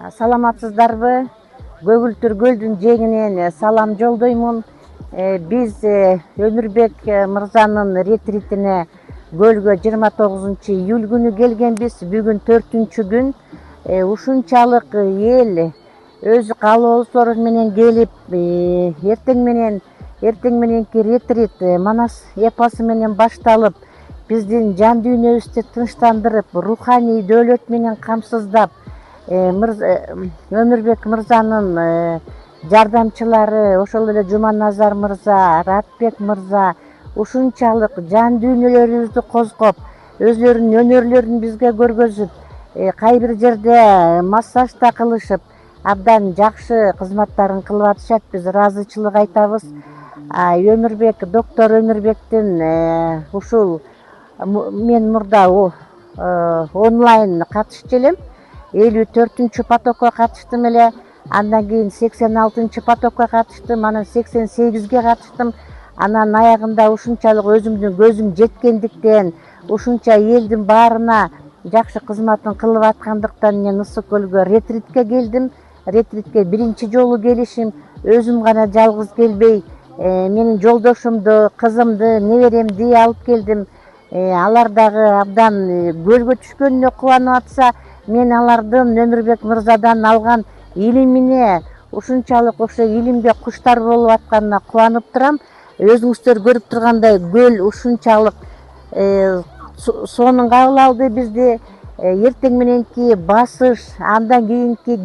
Саламатсыздарбы? Көгүлтүр көлдүн жээгинен салам жолдоймун. Биз Өмүрбек мырзанын ретритине көлгө 29-июль күнү келгенбиз. Бүгүн 4-күн. Ушунчалык эл өзү каалоосу менен келип, эртең мененки ретрит Манас эпосу менен башталып, биздин жан дүйнөбүздү тынчтандырып, руханий дөөлөт менен камсыздап, Өмүрбек мырзанын жардамчылары, ошол эле Жуманазар мырза, Ратбек мырза ушунчалык жан дүйнөлөрүбүздү козгоп, өзлөрүнүн өнөрлөрүн бизге көргөзүп, кайбир жерде массаж да кылышып, абдан жакшы кызматтарын кылып атышат. Биз ыраазычылык айтабыз. Доктор Өмүрбектин ушул мен мурда онлайн катышчу элем. 54-чү потокко катыштым эле, андан кийин 86-чы потокко катыштым, анан 88-ге катыштым. Анан аягында ушунчалык өзүмдүн көзүм жеткендиктен, ушунча элдин баарына жакшы кызматын кылып аткандыктан мен Ысык көлгө ретритке келдим. Ретритке биринчи жолу келишим, өзүм гана жалгыз келбей, менин жолдошумду, кызымды, неберемди алып келдим. Алар дагы абдан көлгө түшкөнүнө кубанып атса, мен алардын Өмүрбек мырзадан алган илимине, ушунчалык ошо илимге куштар болуп атканына кубанып турам. Өзүңүздөр көрүп тургандай, көл ушунчалык сонун кабыл алды бизди. Эртең мененки басыш, андан кийинки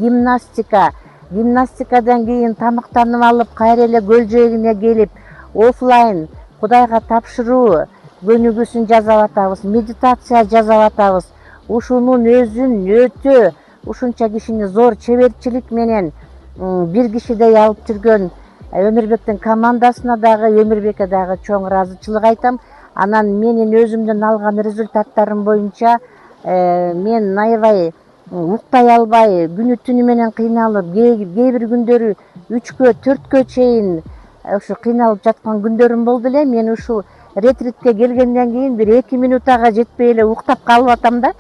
гимнастикадан кийин тамактанып алып, кайра эле көл жээгине келип, оффлайн Кудайга тапшыруу көнүгүүсүн жасап атабыз, медитация жасап атабыз. Ушунун өзүн өтө ушунча кишини зор чеберчилик менен бир кишидей алып жүргөн Өмүрбектин командасына дагы, Өмүрбекке дагы чоң ыраазычылык айтам. Анан менин өзүмдүн алган результаттарым боюнча мен аябай уктай албай, күнү түнү менен кыйналып, кээ бир күндөрү 3-кө 4-кө чейин ушу кыйналып жаткан күндөрүм болду эле. Мен ушул ретритке келгенден кийин бир 2 минутага жетпей эле уктап калып атам да.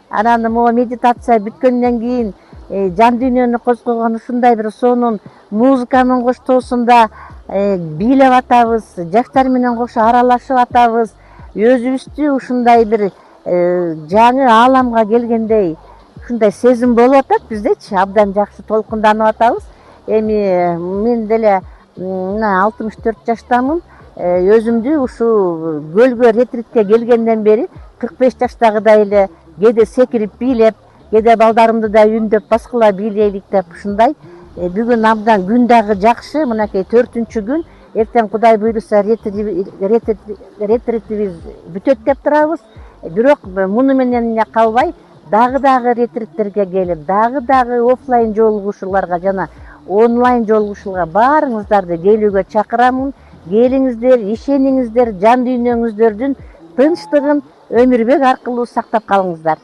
Анан могу медитация бүткөндөн кийин жан дүйнөнү козгогон ушундай бир сонун музыканын коштоосунда бийлеп атабыз, жаштар менен кошо аралашып атабыз. Өзүбүздү ушундай бир жаңы ааламга келгендей ушундай сезим болуп атат биздечи. Абдан жакшы толкунданып атабыз. Эми мен деле 64 жаштамын. Өзүмдү ушул көлгө ретритке келгенден бери 45 жаштагыдай эле кээде секирип бийлеп, кээде балдарымды да үндөп башкалар бийлейбик деп ушундай. Бүгүн абдан күн дагы жакшы. Мынакей 4-күн. Эртең Кудай буйруса ретритибиз бүтөт деп турабыз. Бирок муну менен эле калбай, дагы ретриттерге келип, дагы оффлайн жолугушууларга жана онлайн жолугушууга баарыңыздарды келүүгө чакырамын. Келиңиздер, ишениңиздер, жан дүйнөңүздөрдүн тынчтыгын Өмүрбек аркылуу сактап калыңыздар.